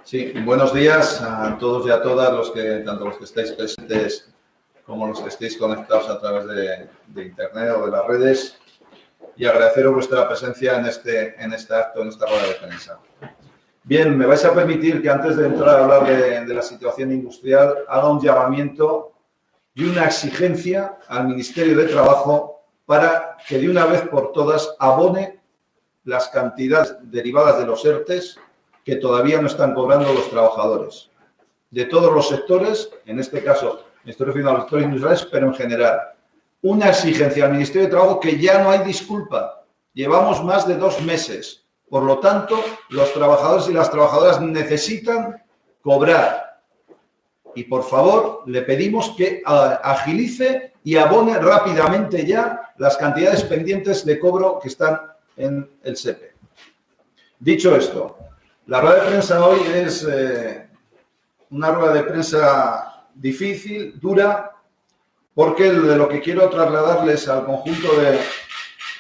Sí, buenos días a todos y a todas, tanto los que estáis presentes como los que estéis conectados a través de Internet o de las redes, y agradeceros vuestra presencia en este acto, en esta rueda de prensa. Bien, me vais a permitir que antes de entrar a hablar de la situación industrial haga un llamamiento y una exigencia al Ministerio de Trabajo para que de una vez por todas abone las cantidades derivadas de los ERTEs que todavía no están cobrando los trabajadores de todos los sectores, en este caso me estoy refiriendo a los sectores industriales, pero en general. Una exigencia al Ministerio de Trabajo que ya no hay disculpa. Llevamos más de 2 meses. Por lo tanto, los trabajadores y las trabajadoras necesitan cobrar. Y, por favor, le pedimos que agilice y abone rápidamente ya las cantidades pendientes de cobro que están en el SEPE. Dicho esto, la rueda de prensa hoy es una rueda de prensa difícil, dura, porque de lo que quiero trasladarles al conjunto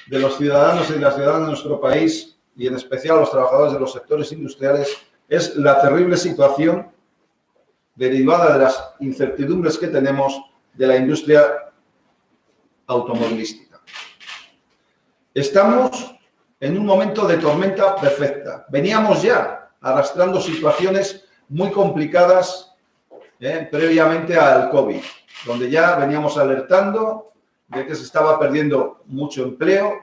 de los ciudadanos y las ciudadanas de nuestro país, y en especial a los trabajadores de los sectores industriales, es la terrible situación derivada de las incertidumbres que tenemos de la industria automovilística. Estamos en un momento de tormenta perfecta. Veníamos ya arrastrando situaciones muy complicadas previamente al COVID, donde ya veníamos alertando de que se estaba perdiendo mucho empleo,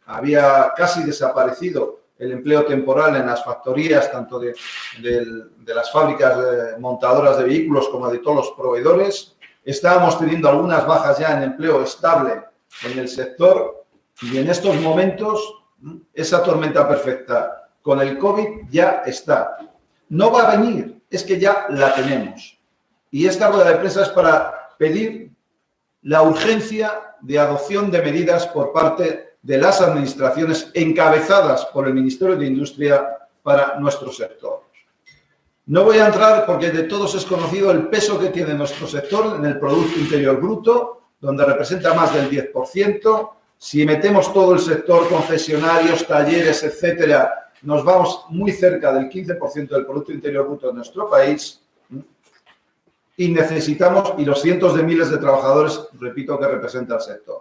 había casi desaparecido el empleo temporal en las factorías, tanto de las fábricas montadoras de vehículos como de todos los proveedores. Estábamos teniendo algunas bajas ya en empleo estable en el sector y en estos momentos esa tormenta perfecta con el COVID ya está. No va a venir, es que ya la tenemos. Y esta rueda de prensa es para pedir la urgencia de adopción de medidas por parte de las administraciones encabezadas por el Ministerio de Industria para nuestro sector. No voy a entrar porque de todos es conocido el peso que tiene nuestro sector en el Producto Interior Bruto, donde representa más del 10%. Si metemos todo el sector, concesionarios, talleres, etcétera, nos vamos muy cerca del 15% del Producto Interior Bruto de nuestro país. Y necesitamos, y los cientos de miles de trabajadores, repito, que representa el sector.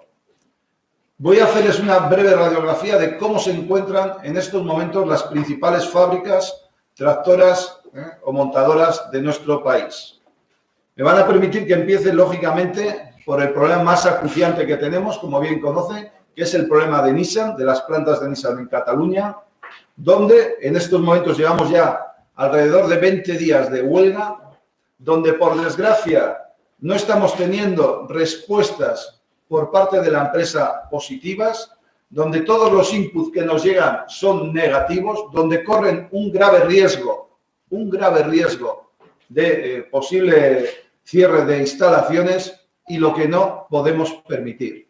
Voy a hacerles una breve radiografía de cómo se encuentran en estos momentos las principales fábricas tractoras o montadoras de nuestro país. Me van a permitir que empiece, lógicamente, por el problema más acuciante que tenemos, como bien conocen, que es el problema de Nissan, de las plantas de Nissan en Cataluña, donde en estos momentos llevamos ya alrededor de 20 días de huelga, donde por desgracia no estamos teniendo respuestas por parte de la empresa positivas, donde todos los inputs que nos llegan son negativos, donde corren un grave riesgo de posible cierre de instalaciones y lo que no podemos permitir.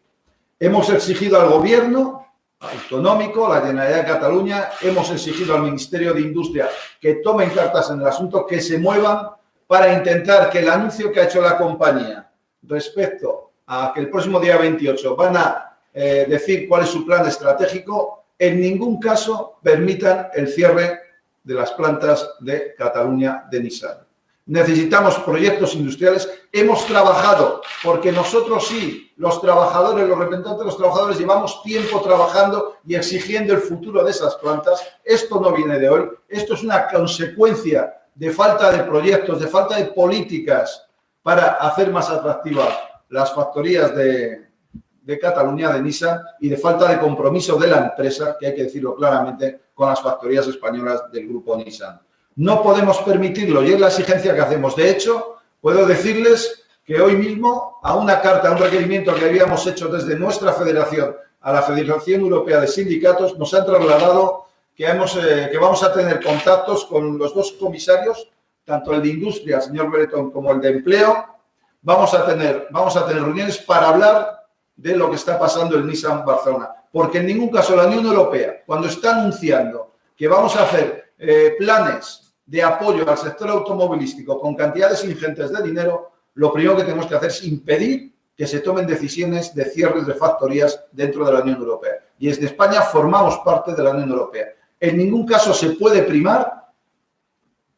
Hemos exigido al Gobierno autonómico, la Generalitat de Cataluña, hemos exigido al Ministerio de Industria que tomen cartas en el asunto, que se muevan para intentar que el anuncio que ha hecho la compañía respecto a que el próximo día 28 van a decir cuál es su plan estratégico, en ningún caso permitan el cierre de las plantas de Cataluña de Nissan. Necesitamos proyectos industriales. Hemos trabajado, porque nosotros sí, los trabajadores, los representantes de los trabajadores, llevamos tiempo trabajando y exigiendo el futuro de esas plantas. Esto no viene de hoy, esto es una consecuencia de falta de proyectos, de falta de políticas para hacer más atractivas las factorías de Cataluña, de Nissan, y de falta de compromiso de la empresa, que hay que decirlo claramente, con las factorías españolas del grupo Nissan. No podemos permitirlo y es la exigencia que hacemos. De hecho, puedo decirles que hoy mismo, a una carta, a un requerimiento que habíamos hecho desde nuestra federación a la Federación Europea de Sindicatos, nos han trasladado que vamos a tener contactos con los 2 comisarios, tanto el de Industria, el señor Bretón, como el de Empleo. Vamos a tener reuniones para hablar de lo que está pasando en Nissan Barcelona. Porque en ningún caso la Unión Europea, cuando está anunciando que vamos a hacer planes de apoyo al sector automovilístico con cantidades ingentes de dinero, lo primero que tenemos que hacer es impedir que se tomen decisiones de cierres de factorías dentro de la Unión Europea. Y desde España formamos parte de la Unión Europea. En ningún caso se puede primar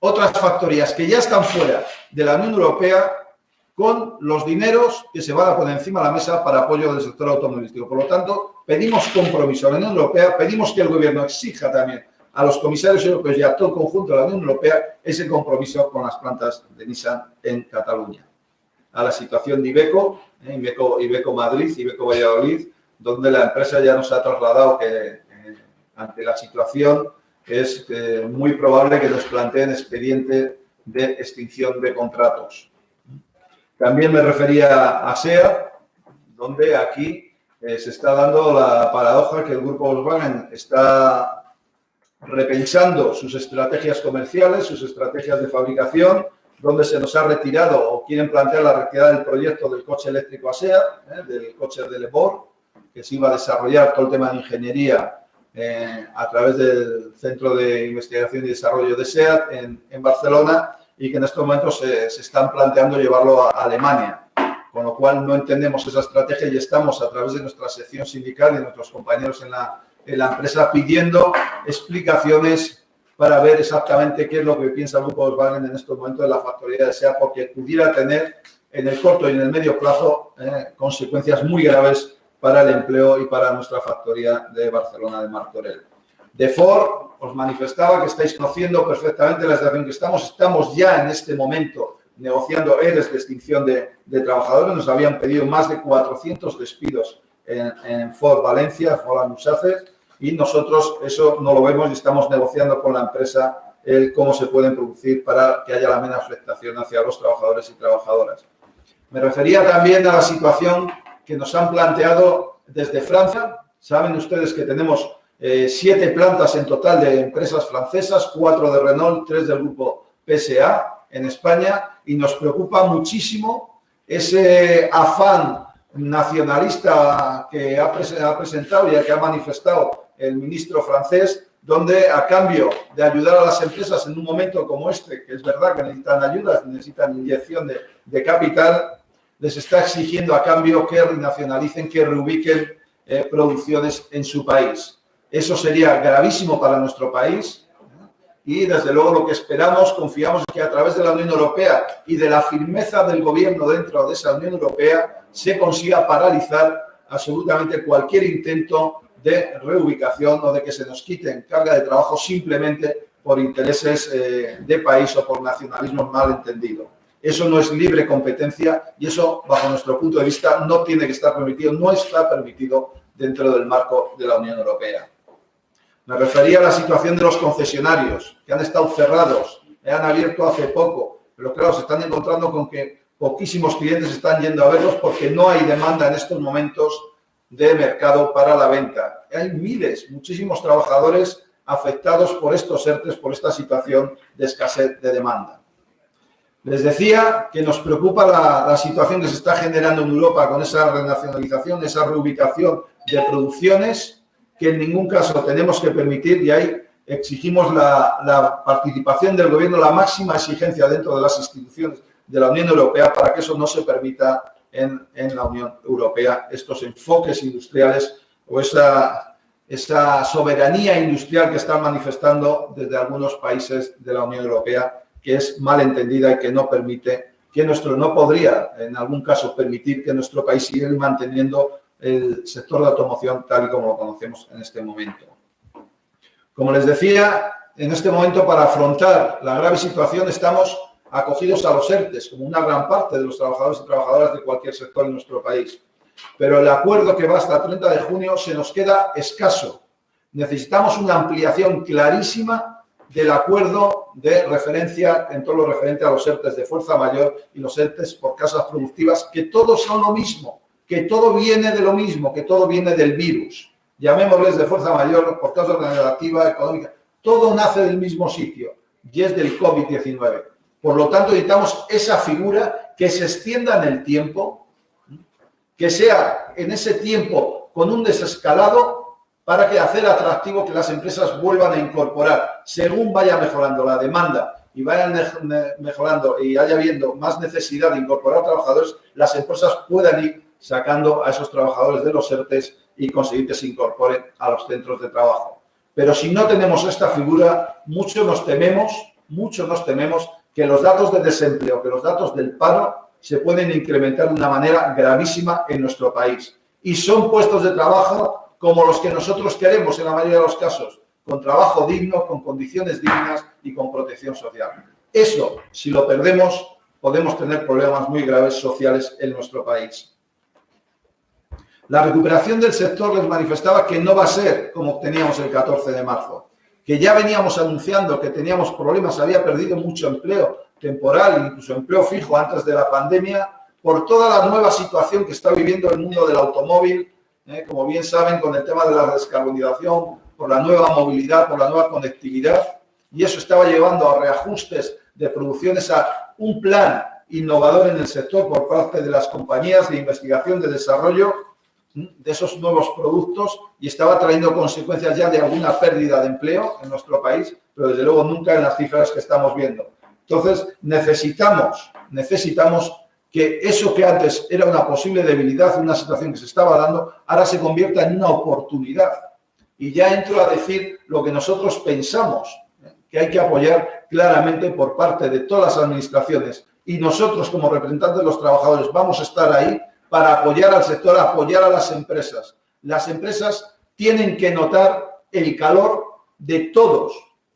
otras factorías que ya están fuera de la Unión Europea con los dineros que se van a poner encima de la mesa para apoyo del sector automovilístico. Por lo tanto, pedimos compromiso a la Unión Europea, pedimos que el Gobierno exija también a los comisarios europeos y a todo el conjunto de la Unión Europea ese compromiso con las plantas de Nissan en Cataluña. A la situación de Iveco, Iveco Madrid, Iveco Valladolid, donde la empresa ya nos ha trasladado que ante la situación es muy probable que nos planteen expediente de extinción de contratos. También me refería a SEAT, donde aquí se está dando la paradoja que el grupo Volkswagen está repensando sus estrategias comerciales, sus estrategias de fabricación, donde se nos ha retirado o quieren plantear la retirada del proyecto del coche eléctrico a SEAT, del coche de Le Mans, que se iba a desarrollar todo el tema de ingeniería a través del Centro de Investigación y Desarrollo de SEAT en Barcelona, y que en estos momentos se están planteando llevarlo a Alemania, con lo cual no entendemos esa estrategia y estamos a través de nuestra sección sindical y de nuestros compañeros en la empresa pidiendo explicaciones para ver exactamente qué es lo que piensa el grupo Volkswagen en estos momentos de la factoría de SEAT, porque pudiera tener en el corto y en el medio plazo consecuencias muy graves para el empleo y para nuestra factoría de Barcelona de Martorell. De Ford, os manifestaba que estáis conociendo perfectamente la situación que estamos. Estamos ya en este momento negociando ERES de extinción de trabajadores. Nos habían pedido más de 400 despidos en Ford Valencia, Ford Almussafes, y nosotros eso no lo vemos y estamos negociando con la empresa cómo se pueden producir para que haya la menos afectación hacia los trabajadores y trabajadoras. Me refería también a la situación que nos han planteado desde Francia. Saben ustedes que tenemos 7 plantas en total de empresas francesas, 4 de Renault, 3 del grupo PSA en España, y nos preocupa muchísimo ese afán nacionalista que ha presentado y que ha manifestado el ministro francés, donde a cambio de ayudar a las empresas en un momento como este, que es verdad que necesitan ayudas, necesitan inyección de capital, les está exigiendo a cambio que renacionalicen, que reubiquen producciones en su país. Eso sería gravísimo para nuestro país y, desde luego, lo que esperamos, confiamos en que a través de la Unión Europea y de la firmeza del Gobierno dentro de esa Unión Europea se consiga paralizar absolutamente cualquier intento de reubicación o de que se nos quiten carga de trabajo simplemente por intereses de país o por nacionalismos mal entendidos. Eso no es libre competencia y eso, bajo nuestro punto de vista, no tiene que estar permitido, no está permitido dentro del marco de la Unión Europea. Me refería a la situación de los concesionarios, que han estado cerrados, han abierto hace poco, pero claro, se están encontrando con que poquísimos clientes están yendo a verlos porque no hay demanda en estos momentos de mercado para la venta. Hay miles, muchísimos trabajadores afectados por estos ERTEs, por esta situación de escasez de demanda. Les decía que nos preocupa la situación que se está generando en Europa con esa renacionalización, esa reubicación de producciones, que en ningún caso tenemos que permitir, y ahí exigimos la participación del Gobierno, la máxima exigencia dentro de las instituciones de la Unión Europea para que eso no se permita en la Unión Europea, estos enfoques industriales o esa soberanía industrial que están manifestando desde algunos países de la Unión Europea, que es mal entendida y que no permite, no podría en algún caso permitir que nuestro país siga manteniendo el sector de automoción tal y como lo conocemos en este momento. Como les decía, en este momento para afrontar la grave situación estamos acogidos a los ERTES, como una gran parte de los trabajadores y trabajadoras de cualquier sector en nuestro país. Pero el acuerdo que va hasta el 30 de junio se nos queda escaso. Necesitamos una ampliación clarísima del acuerdo de referencia en todo lo referente a los ERTES de fuerza mayor y los ERTES por causas productivas, que todos son lo mismo, que todo viene de lo mismo, que todo viene del virus. Llamémosles de fuerza mayor por causa organizativa, económica. Todo nace del mismo sitio y es del COVID-19. Por lo tanto, necesitamos esa figura que se extienda en el tiempo, que sea en ese tiempo con un desescalado para que hacer atractivo que las empresas vuelvan a incorporar según vaya mejorando la demanda y vayan mejorando y haya habiendo más necesidad de incorporar trabajadores, las empresas puedan ir sacando a esos trabajadores de los ERTES y conseguir que se incorporen a los centros de trabajo. Pero si no tenemos esta figura, mucho nos tememos mucho nos tememos que los datos de desempleo, que los datos del paro se pueden incrementar de una manera gravísima en nuestro país. Y son puestos de trabajo como los que nosotros queremos en la mayoría de los casos, con trabajo digno, con condiciones dignas y con protección social. Eso, si lo perdemos, podemos tener problemas muy graves sociales en nuestro país. La recuperación del sector les manifestaba que no va a ser como teníamos el 14 de marzo, que ya veníamos anunciando que teníamos problemas, había perdido mucho empleo temporal, incluso empleo fijo antes de la pandemia, por toda la nueva situación que está viviendo el mundo del automóvil, como bien saben, con el tema de la descarbonización, por la nueva movilidad, por la nueva conectividad, y eso estaba llevando a reajustes de producciones, a un plan innovador en el sector por parte de las compañías de investigación, de desarrollo de esos nuevos productos, y estaba trayendo consecuencias ya de alguna pérdida de empleo en nuestro país, pero desde luego nunca en las cifras que estamos viendo. Entonces, necesitamos que eso que antes era una posible debilidad, una situación que se estaba dando, ahora se convierta en una oportunidad. Y ya entro a decir lo que nosotros pensamos, que hay que apoyar claramente por parte de todas las administraciones. Y nosotros, como representantes de los trabajadores, vamos a estar ahí para apoyar al sector, apoyar a las empresas. Las empresas tienen que notar el calor de todos,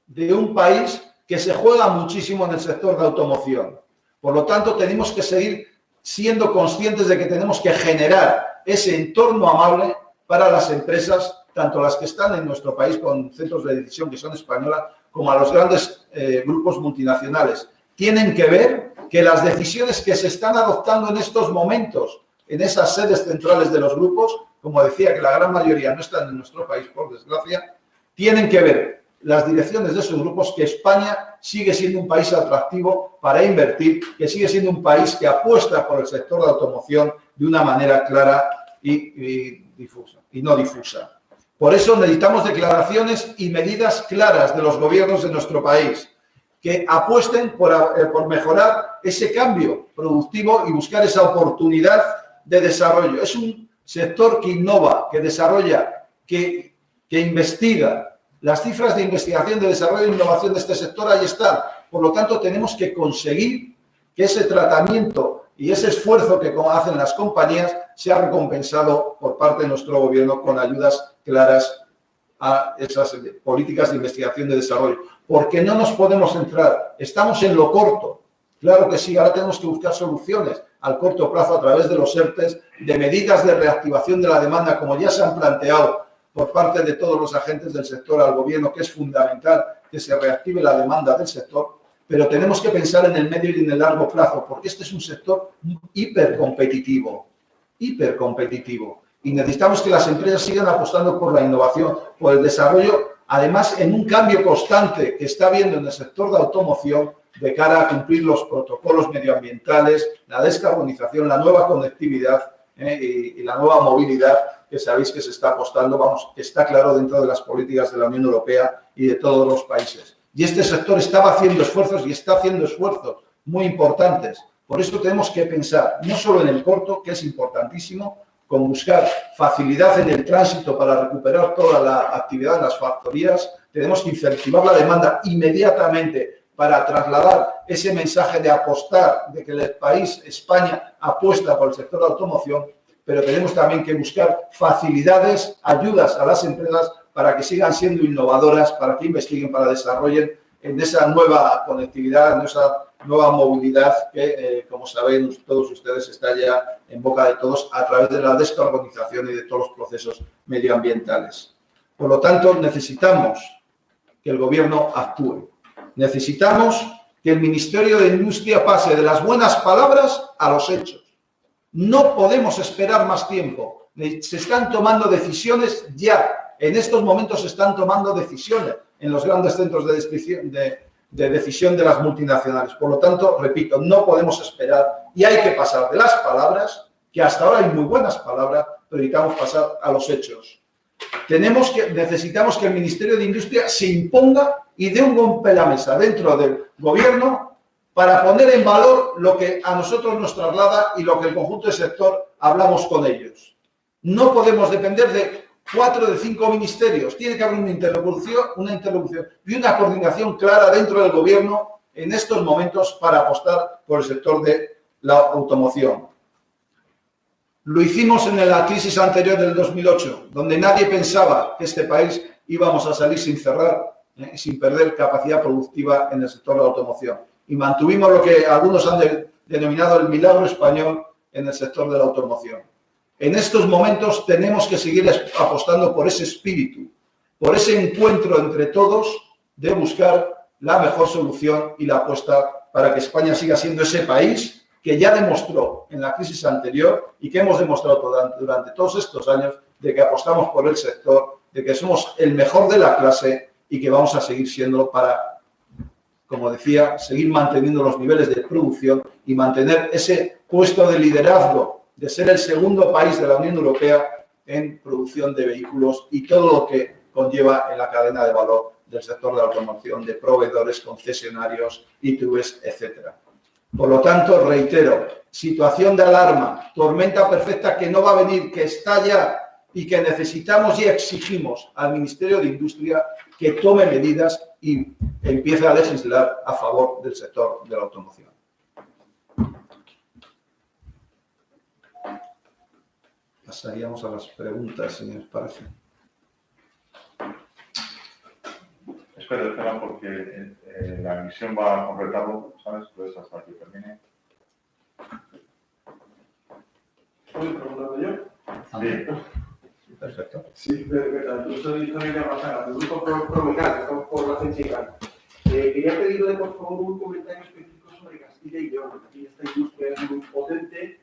de un país que se juega muchísimo en el sector de automoción. Por lo tanto, tenemos que seguir siendo conscientes de que tenemos que generar ese entorno amable para las empresas, tanto las que están en nuestro país con centros de decisión que son españolas, como a los grandes grupos multinacionales. Tienen que ver que las decisiones que se están adoptando en estos momentos en esas sedes centrales de los grupos, como decía, que la gran mayoría no están en nuestro país, por desgracia, tienen que ver las direcciones de esos grupos que España sigue siendo un país atractivo para invertir, que sigue siendo un país que apuesta por el sector de automoción de una manera clara y no difusa. Por eso necesitamos declaraciones y medidas claras de los gobiernos de nuestro país, que apuesten por mejorar ese cambio productivo y buscar esa oportunidad de desarrollo. Es un sector que innova, que desarrolla, que investiga. Las cifras de investigación, de desarrollo e innovación de este sector ahí están. Por lo tanto, tenemos que conseguir que ese tratamiento y ese esfuerzo que hacen las compañías sea recompensado por parte de nuestro gobierno con ayudas claras a esas políticas de investigación y de desarrollo. Porque no nos podemos centrar. Estamos en lo corto. Claro que sí, ahora tenemos que buscar soluciones al corto plazo a través de los ERTEs, de medidas de reactivación de la demanda, como ya se han planteado por parte de todos los agentes del sector al gobierno, que es fundamental que se reactive la demanda del sector, pero tenemos que pensar en el medio y en el largo plazo, porque este es un sector hipercompetitivo, y necesitamos que las empresas sigan apostando por la innovación, por el desarrollo, además en un cambio constante que está habiendo en el sector de automoción de cara a cumplir los protocolos medioambientales, la descarbonización, la nueva conectividad y la nueva movilidad, que sabéis que se está apostando, que está claro dentro de las políticas de la Unión Europea y de todos los países. Y este sector estaba haciendo esfuerzos y está haciendo esfuerzos muy importantes. Por eso tenemos que pensar no solo en el corto, que es importantísimo, con buscar facilidad en el tránsito para recuperar toda la actividad en las factorías. Tenemos que incentivar la demanda inmediatamente para trasladar ese mensaje de apostar, de que el país, España, apuesta por el sector de automoción, pero tenemos también que buscar facilidades, ayudas a las empresas para que sigan siendo innovadoras, para que investiguen, para desarrollen en esa nueva conectividad, en esa nueva movilidad que, como saben todos ustedes, está ya en boca de todos a través de la descarbonización y de todos los procesos medioambientales. Por lo tanto, necesitamos que el Gobierno actúe. Necesitamos que el Ministerio de Industria pase de las buenas palabras a los hechos. No podemos esperar más tiempo. Se están tomando decisiones ya. En estos momentos se están tomando decisiones en los grandes centros de decisión de las multinacionales. Por lo tanto, repito, no podemos esperar y hay que pasar de las palabras, que hasta ahora hay muy buenas palabras, pero necesitamos pasar a los hechos. Necesitamos que el Ministerio de Industria se imponga y dé un golpe a la mesa dentro del Gobierno para poner en valor lo que a nosotros nos traslada y lo que el conjunto del sector hablamos con ellos. No podemos depender de 4 de 5 ministerios. Tiene que haber una interlocución y una coordinación clara dentro del gobierno en estos momentos para apostar por el sector de la automoción. Lo hicimos en la crisis anterior del 2008, donde nadie pensaba que este país íbamos a salir sin cerrar, sin perder capacidad productiva en el sector de la automoción. Y mantuvimos lo que algunos han denominado el milagro español en el sector de la automoción. En estos momentos tenemos que seguir apostando por ese espíritu, por ese encuentro entre todos de buscar la mejor solución y la apuesta para que España siga siendo ese país que ya demostró en la crisis anterior y que hemos demostrado durante todos estos años de que apostamos por el sector, de que somos el mejor de la clase y que vamos a seguir siendo para, como decía, seguir manteniendo los niveles de producción y mantener ese puesto de liderazgo de ser el segundo país de la Unión Europea en producción de vehículos y todo lo que conlleva en la cadena de valor del sector de la automoción, de proveedores, concesionarios, ITVs, etcétera. Por lo tanto, reitero, situación de alarma, tormenta perfecta que no va a venir, que está ya y que necesitamos y exigimos al Ministerio de Industria que tome medidas y empiece a legislar a favor del sector de la automoción. Pasaríamos a las preguntas, si os parece. Espera, porque la emisión va con retardo, ¿sabes? Pues hasta que termine. ¿Puedo preguntarlo yo? Sí. Perfecto. Sí, verdad. Yo soy de Barcelona, del grupo Promecal, estamos por la Censica. Quería pedirle, por favor, un comentario específico sobre Castilla y León. Aquí esta industria es muy potente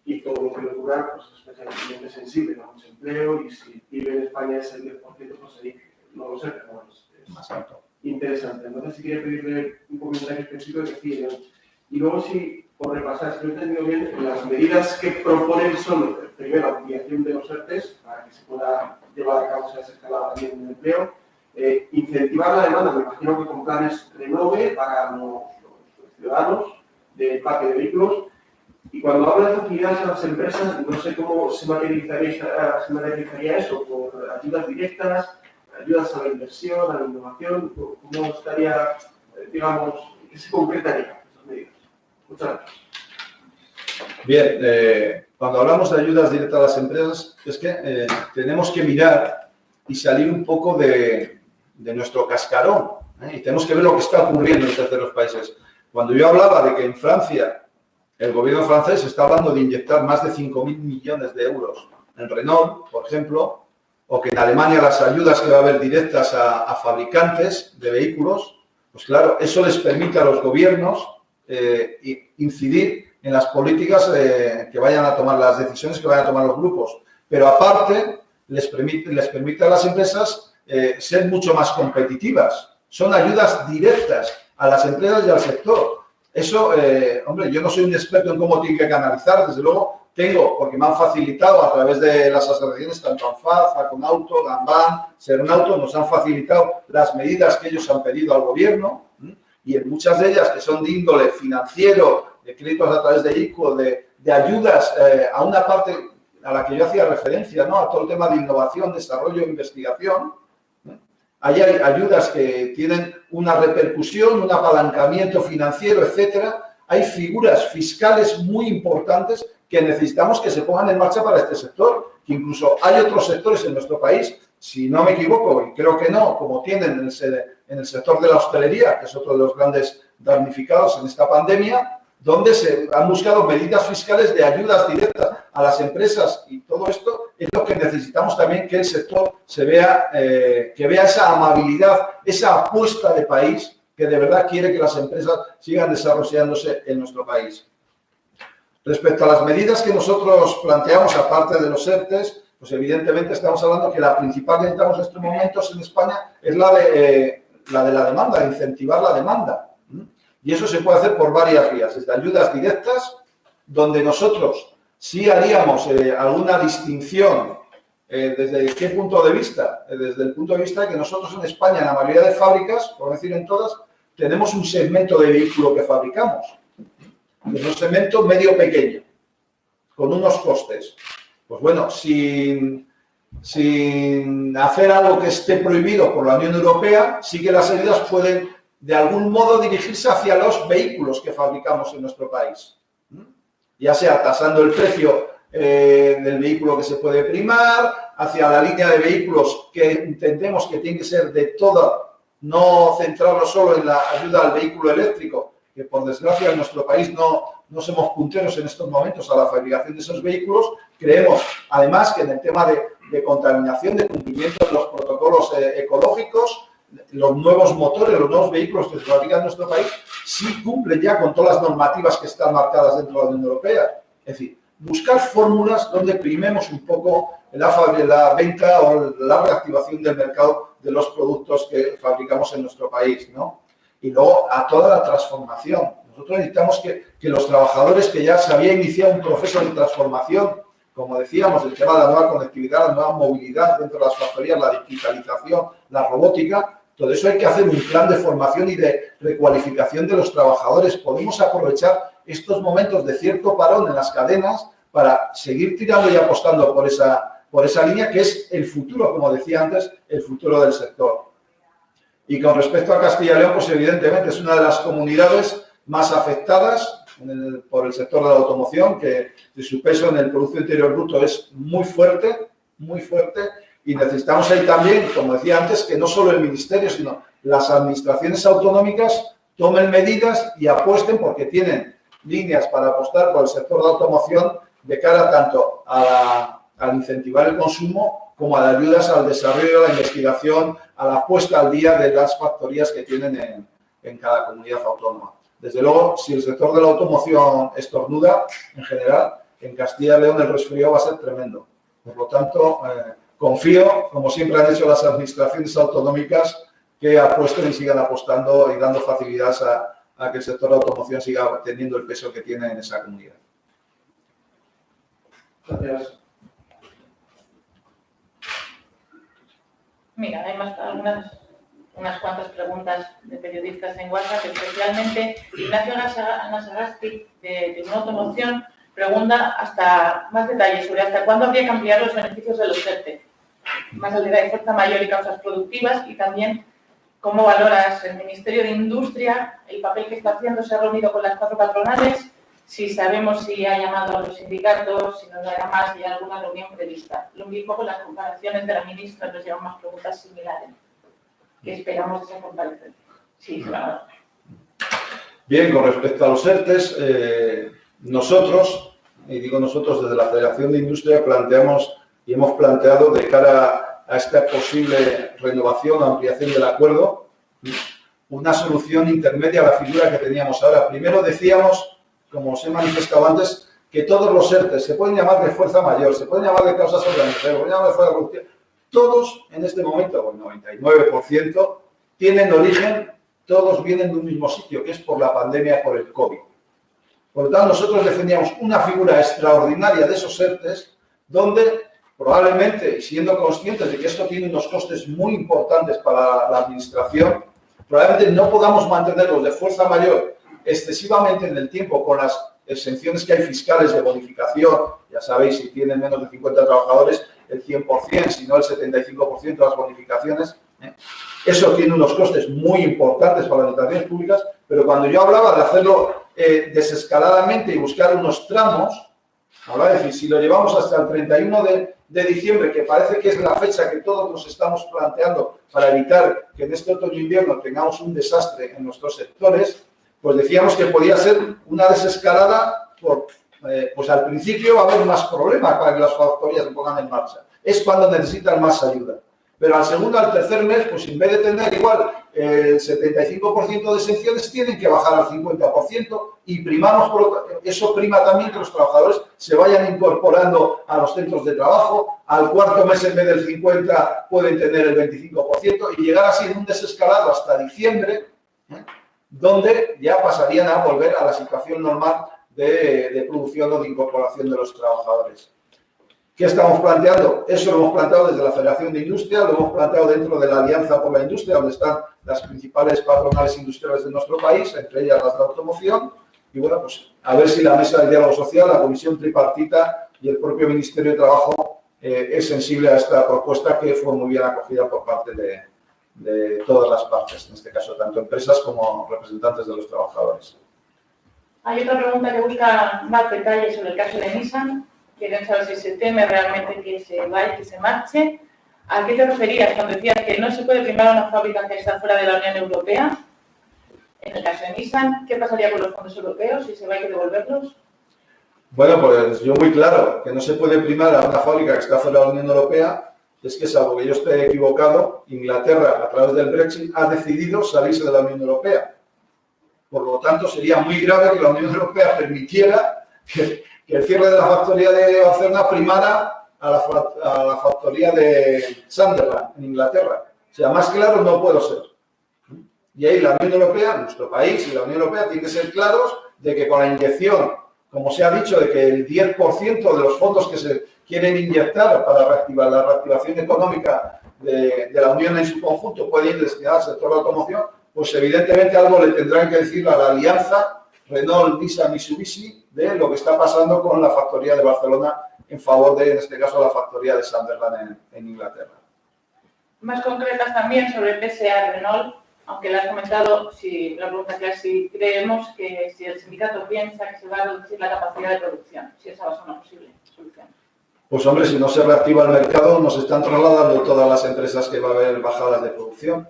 y todo lo que lograr, pues especialmente sensible a mucho empleo, y si vive en España es el 10%, pues ahí no lo sé, pero bueno, es más alto. Interesante. Entonces, si quería pedirle un comentario específico de Castilla y León. Y luego, si por repasar, si lo he entendido bien, las medidas que proponen son, primero, la ampliación de los ERTEs para que se pueda llevar a cabo esa escalada también en el empleo, incentivar la demanda, me imagino que con planes renove para los ciudadanos del parque de vehículos. Y cuando habla de facilidades a las empresas, no sé cómo se materializaría eso, por ayudas directas, ayudas a la inversión, a la innovación, cómo estaría, digamos, qué se concretaría esas medidas. Muchas gracias. Bien, cuando hablamos de ayudas directas a las empresas, es que tenemos que mirar y salir un poco de nuestro cascarón, y tenemos que ver lo que está ocurriendo en terceros países. Cuando yo hablaba de que en Francia el gobierno francés está hablando de inyectar más de 5.000 millones de euros en Renault, por ejemplo, o que en Alemania las ayudas que va a haber directas a fabricantes de vehículos, pues claro, eso les permite a los gobiernos incidir en las políticas que vayan a tomar, las decisiones que vayan a tomar los grupos. Pero aparte, les permite a las empresas ser mucho más competitivas. Son ayudas directas a las empresas y al sector. Eso, hombre, yo no soy un experto en cómo tiene que canalizar, desde luego tengo, porque me han facilitado a través de las asociaciones, tanto ANFAD, Faconauto, Gambán, Sernauto, nos han facilitado las medidas que ellos han pedido al gobierno, y en muchas de ellas que son de índole financiero, de créditos a través de ICO, de ayudas a una parte a la que yo hacía referencia, ¿no? A todo el tema de innovación, desarrollo e investigación. Ahí hay ayudas que tienen una repercusión, un apalancamiento financiero, etcétera. Hay figuras fiscales muy importantes que necesitamos que se pongan en marcha para este sector, que incluso hay otros sectores en nuestro país, si no me equivoco, y creo que no, como tienen en el sector de la hostelería, que es otro de los grandes damnificados en esta pandemia, donde se han buscado medidas fiscales de ayudas directas a las empresas, y todo esto es lo que necesitamos también, que el sector se vea, que vea esa amabilidad, esa apuesta de país que de verdad quiere que las empresas sigan desarrollándose en nuestro país. Respecto a las medidas que nosotros planteamos, aparte de los ERTEs, pues evidentemente estamos hablando que la principal que necesitamos en estos momentos en España es la de la demanda, de incentivar la demanda. Y eso se puede hacer por varias vías, desde ayudas directas, donde nosotros sí haríamos alguna distinción. ¿Desde qué punto de vista? Desde el punto de vista de que nosotros en España, en la mayoría de fábricas, por decir en todas, tenemos un segmento de vehículo que fabricamos. Es un segmento medio pequeño, con unos costes. Pues bueno, si sin hacer algo que esté prohibido por la Unión Europea, sí que las ayudas pueden de algún modo dirigirse hacia los vehículos que fabricamos en nuestro país. Ya sea tasando el precio del vehículo que se puede primar, hacia la línea de vehículos que entendemos que tiene que ser de toda, no centrarnos solo en la ayuda al vehículo eléctrico, que por desgracia en nuestro país no somos punteros en estos momentos a la fabricación de esos vehículos. Creemos, además, que en el tema de contaminación, de cumplimiento de los protocolos ecológicos, los nuevos motores, los nuevos vehículos que se fabrican en nuestro país, sí cumplen ya con todas las normativas que están marcadas dentro de la Unión Europea. Es decir, buscar fórmulas donde primemos un poco la venta o la reactivación del mercado de los productos que fabricamos en nuestro país, ¿no? Y luego a toda la transformación. Nosotros necesitamos que los trabajadores, que ya se había iniciado un proceso de transformación, como decíamos, el tema de la nueva conectividad, la nueva movilidad dentro de las factorías, la digitalización, la robótica, todo eso hay que hacer un plan de formación y de recualificación de los trabajadores. Podemos aprovechar estos momentos de cierto parón en las cadenas para seguir tirando y apostando por esa línea que es el futuro, como decía antes, el futuro del sector. Y con respecto a Castilla y León, pues evidentemente es una de las comunidades más afectadas por el sector de la automoción, que su peso en el Producto Interior Bruto es muy fuerte, y necesitamos ahí también, como decía antes, que no solo el Ministerio, sino las administraciones autonómicas tomen medidas y apuesten, porque tienen líneas para apostar por el sector de automoción de cara tanto al incentivar el consumo como a las ayudas al desarrollo, a la investigación, a la puesta al día de las factorías que tienen en cada comunidad autónoma. Desde luego, si el sector de la automoción estornuda, en general, en Castilla y León el resfriado va a ser tremendo. Por lo tanto, confío, como siempre han hecho las administraciones autonómicas, que apuesten y sigan apostando y dando facilidades a que el sector de la automoción siga teniendo el peso que tiene en esa comunidad. Gracias. Mira, hay unas cuantas preguntas de periodistas en WhatsApp, especialmente Ignacio Nasagasti, de Una Automoción, pregunta hasta más detalles sobre hasta cuándo habría que ampliar los beneficios de los ERTE, más salida de fuerza mayor y causas productivas, y también cómo valoras el Ministerio de Industria, el papel que está haciendo, se ha reunido con las 4 patronales, si sabemos si ha llamado a los sindicatos, si no hay más, si hay alguna reunión prevista. Lo mismo con las comparaciones de la ministra, nos llevan más preguntas similares. ¿Qué esperamos de esa comparecencia? Sí, claro. Bien, con respecto a los ERTES, nosotros, y digo nosotros desde la Federación de Industria, planteamos y hemos planteado de cara a esta posible renovación o ampliación del acuerdo una solución intermedia a la figura que teníamos ahora. Primero decíamos, como os he manifestado antes, que todos los ERTES se pueden llamar de fuerza mayor, se pueden llamar de causas organizadas, se pueden llamar de fuerza productiva. Todos, en este momento, el 99%, tienen origen, todos vienen de un mismo sitio, que es por la pandemia, por el COVID. Por lo tanto, nosotros defendíamos una figura extraordinaria de esos ERTES, donde probablemente, siendo conscientes de que esto tiene unos costes muy importantes para la administración, probablemente no podamos mantenerlos de fuerza mayor excesivamente en el tiempo con las exenciones que hay fiscales de bonificación. Ya sabéis, si tienen menos de 50 trabajadores, el 100%, si no el 75% de las bonificaciones. Eso tiene unos costes muy importantes para las administraciones públicas, pero cuando yo hablaba de hacerlo desescaladamente y buscar unos tramos, hablaba de decir, si lo llevamos hasta el 31 de diciembre, que parece que es la fecha que todos nos estamos planteando para evitar que en este otoño-invierno tengamos un desastre en nuestros sectores, pues decíamos que podía ser una desescalada pues al principio va a haber más problemas para que las factorías se pongan en marcha. Es cuando necesitan más ayuda. Pero al segundo, al tercer mes, pues en vez de tener igual el 75% de exenciones, tienen que bajar al 50% y primamos, eso prima también que los trabajadores se vayan incorporando a los centros de trabajo. Al cuarto mes, en vez del 50%, pueden tener el 25% y llegar así en un desescalado hasta diciembre, donde ya pasarían a volver a la situación normal de producción o de incorporación de los trabajadores. ¿Qué estamos planteando? Eso lo hemos planteado desde la Federación de Industria, lo hemos planteado dentro de la Alianza por la Industria, donde están las principales patronales industriales de nuestro país, entre ellas las de la automoción, y bueno, pues a ver si la Mesa de Diálogo Social, la Comisión Tripartita y el propio Ministerio de Trabajo es sensible a esta propuesta que fue muy bien acogida por parte de todas las partes, en este caso tanto empresas como representantes de los trabajadores. Hay otra pregunta que busca más detalles sobre el caso de Nissan. Quieren saber si se teme realmente que se vaya, que se marche. ¿A qué te referías cuando decías que no se puede primar una fábrica que está fuera de la Unión Europea? En el caso de Nissan, ¿qué pasaría con los fondos europeos si se va a hay que devolverlos? Bueno, pues yo muy claro, que no se puede primar a una fábrica que está fuera de la Unión Europea, es que salvo que yo esté equivocado, Inglaterra, a través del Brexit, ha decidido salirse de la Unión Europea. Por lo tanto, sería muy grave que la Unión Europea permitiera que el cierre de la factoría de Barcelona primara a la factoría de Sunderland, en Inglaterra. O sea, más claro no puedo ser. Y ahí la Unión Europea, nuestro país y la Unión Europea tienen que ser claros de que con la inyección, como se ha dicho, de que el 10% de los fondos que se quieren inyectar para reactivar la reactivación económica de la Unión en su conjunto puede ir destinado al sector de la automoción, pues evidentemente algo le tendrán que decir a la alianza Renault, Nissan, Mitsubishi de lo que está pasando con la factoría de Barcelona en favor de, en este caso, la factoría de Sunderland en Inglaterra. Más concretas también sobre PSA Renault, aunque le has comentado, si la pregunta que si creemos que si el sindicato piensa que se va a reducir la capacidad de producción, si esa va a ser una posible solución. Pues hombre, si no se reactiva el mercado, nos están trasladando todas las empresas que va a haber bajadas de producción.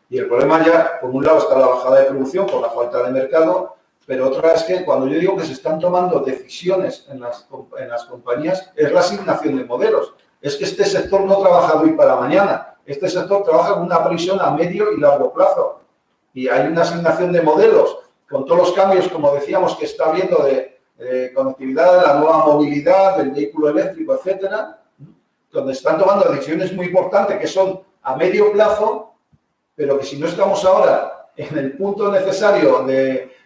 Y el problema ya, por un lado, está la bajada de producción por la falta de mercado, pero otra es que cuando yo digo que se están tomando decisiones en las compañías, es la asignación de modelos. Es que este sector no trabaja de hoy para mañana. Este sector trabaja con una previsión a medio y largo plazo. Y hay una asignación de modelos con todos los cambios, como decíamos, que está habiendo de conectividad, de la nueva movilidad, del vehículo eléctrico, etcétera, donde están tomando decisiones muy importantes que son a medio plazo, pero que si no estamos ahora en el punto necesario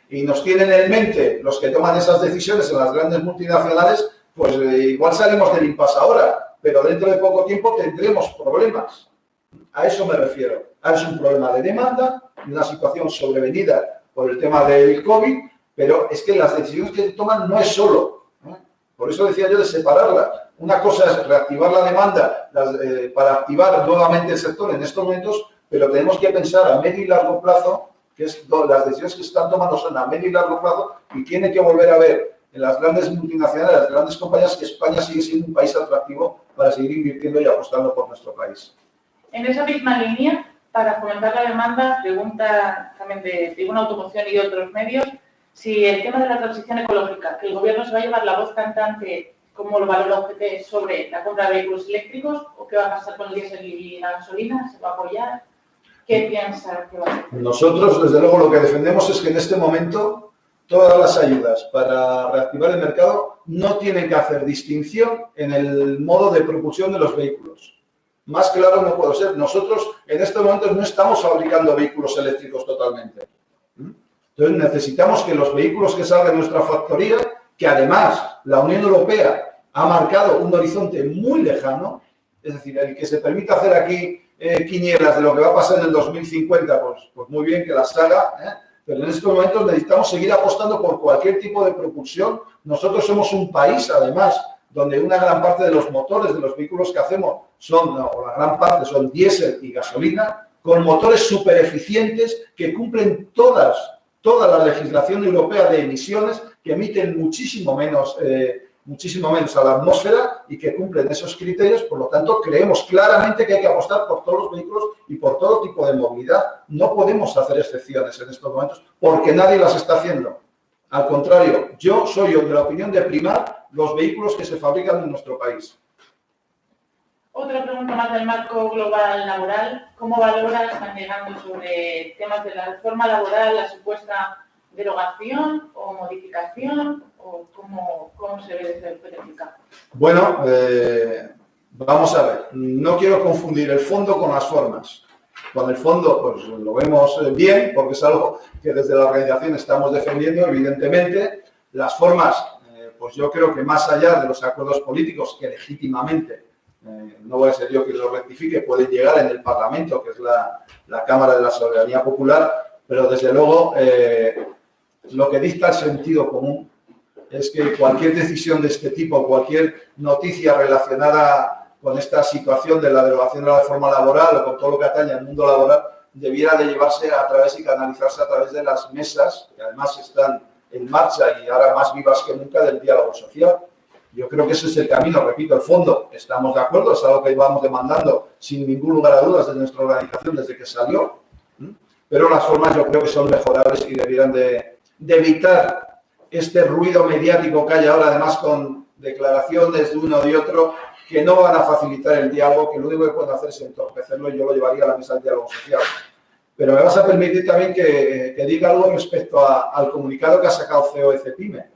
y nos tienen en mente los que toman esas decisiones en las grandes multinacionales, pues igual salimos del impasse ahora, pero dentro de poco tiempo tendremos problemas. A eso me refiero. Es un problema de demanda, una situación sobrevenida por el tema del COVID, pero es que las decisiones que toman no es solo. Por eso decía yo de separarlas. Una cosa es reactivar la demanda para activar nuevamente el sector en estos momentos, pero tenemos que pensar a medio y largo plazo, que es las decisiones que se están tomando son a medio y largo plazo y tiene que volver a ver en las grandes multinacionales, las grandes compañías, que España sigue siendo un país atractivo para seguir invirtiendo y apostando por nuestro país. En esa misma línea, para fomentar la demanda, pregunta también de Tribuna Automoción y de otros medios, si el tema de la transición ecológica, que el Gobierno se va a llevar la voz cantante, como lo valora UGT, sobre la compra de vehículos eléctricos, o qué va a pasar con el diésel y la gasolina, ¿se va a apoyar? ¿Qué piensa que va a hacer? Nosotros, desde luego, lo que defendemos es que en este momento todas las ayudas para reactivar el mercado no tienen que hacer distinción en el modo de propulsión de los vehículos. Más claro no puedo ser. Nosotros en estos momentos no estamos fabricando vehículos eléctricos totalmente. Entonces necesitamos que los vehículos que salgan de nuestra factoría, que además la Unión Europea ha marcado un horizonte muy lejano, es decir, el que se permita hacer aquí quinielas de lo que va a pasar en el 2050, pues muy bien que las haga, pero en estos momentos necesitamos seguir apostando por cualquier tipo de propulsión. Nosotros somos un país, además, donde una gran parte de los motores de los vehículos que hacemos o la gran parte son diésel y gasolina, con motores súper eficientes que cumplen toda la legislación europea de emisiones, que emiten muchísimo menos a la atmósfera y que cumplen esos criterios. Por lo tanto, creemos claramente que hay que apostar por todos los vehículos y por todo tipo de movilidad. No podemos hacer excepciones en estos momentos porque nadie las está haciendo. Al contrario, yo soy de la opinión de primar los vehículos que se fabrican en nuestro país. Otra pregunta más del marco global laboral. ¿Cómo valora, están llegando sobre temas de la reforma laboral, la supuesta derogación o modificación, o cómo se ve desde el PTK? Bueno, vamos a ver. No quiero confundir el fondo con las formas. Con el fondo, pues lo vemos bien, porque es algo que desde la organización estamos defendiendo, evidentemente. Las formas, pues yo creo que más allá de los acuerdos políticos que legítimamente, no voy a ser yo quien lo rectifique, pueden llegar en el Parlamento, que es la Cámara de la Soberanía Popular, pero desde luego lo que dicta el sentido común es que cualquier decisión de este tipo, cualquier noticia relacionada con esta situación de la derogación de la reforma laboral o con todo lo que atañe al mundo laboral, debiera de llevarse a través y canalizarse a través de las mesas, que además están en marcha y ahora más vivas que nunca, del diálogo social. Yo creo que ese es el camino. Repito, el fondo, estamos de acuerdo, es algo que vamos demandando sin ningún lugar a dudas de nuestra organización desde que salió, pero las formas yo creo que son mejorables y debieran de evitar este ruido mediático que hay ahora, además con declaraciones de uno y otro que no van a facilitar el diálogo, que lo único que pueden hacer es entorpecerlo, y yo lo llevaría a la mesa del diálogo social. Pero me vas a permitir también que diga algo respecto al comunicado que ha sacado COE CEPIME.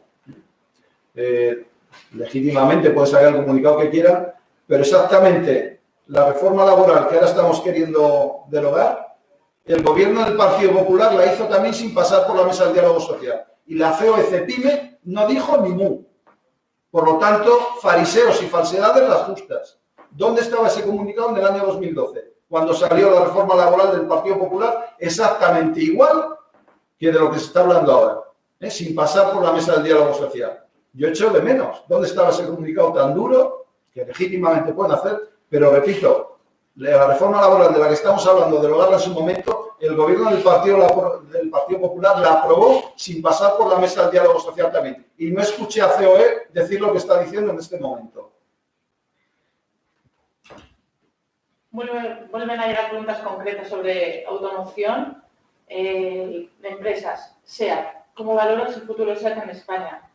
Legítimamente puede sacar el comunicado que quieran, pero exactamente la reforma laboral que ahora estamos queriendo derogar, el gobierno del Partido Popular la hizo también sin pasar por la mesa del diálogo social. Y la COE CEPIME no dijo ni mu. Por lo tanto, fariseos y falsedades las justas. ¿Dónde estaba ese comunicado en el año 2012? Cuando salió la reforma laboral del Partido Popular, exactamente igual que de lo que se está hablando ahora, sin pasar por la mesa del diálogo social. Yo echo de menos. ¿Dónde estaba ese comunicado tan duro que legítimamente pueden hacer? Pero repito, la reforma laboral de la que estamos hablando, derogarla en su momento, el gobierno del Partido Popular la aprobó sin pasar por la mesa del diálogo social también. Y no escuché a COE decir lo que está diciendo en este momento. Vuelven a llegar preguntas concretas sobre automoción de empresas. SEAT, ¿cómo valoras el futuro de SEAT en España?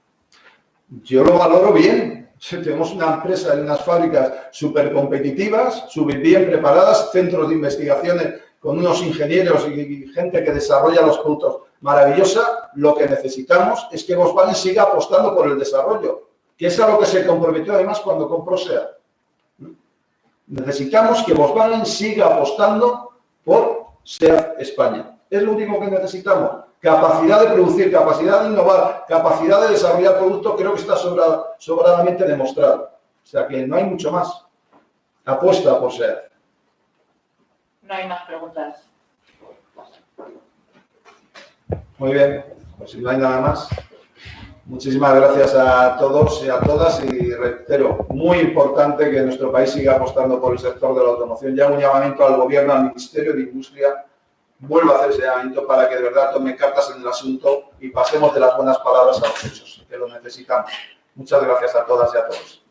Yo lo valoro bien. Tenemos una empresa y unas fábricas súper competitivas, súper bien preparadas, centros de investigaciones con unos ingenieros y gente que desarrolla los productos maravillosa. Lo que necesitamos es que Volkswagen siga apostando por el desarrollo, que es a lo que se comprometió además cuando compró SEAT. Necesitamos que Volkswagen siga apostando por SEAT España. Es lo único que necesitamos. Capacidad de producir, capacidad de innovar, capacidad de desarrollar productos, creo que está sobradamente demostrado. O sea que no hay mucho más. Apuesta por SEAT. No hay más preguntas. Muy bien, pues si no hay nada más. Muchísimas gracias a todos y a todas, y reitero, muy importante que nuestro país siga apostando por el sector de la automoción. Ya un llamamiento al Gobierno, al Ministerio de Industria, vuelvo a hacer ese llamamiento para que de verdad tomen cartas en el asunto y pasemos de las buenas palabras a los hechos, que lo necesitamos. Muchas gracias a todas y a todos.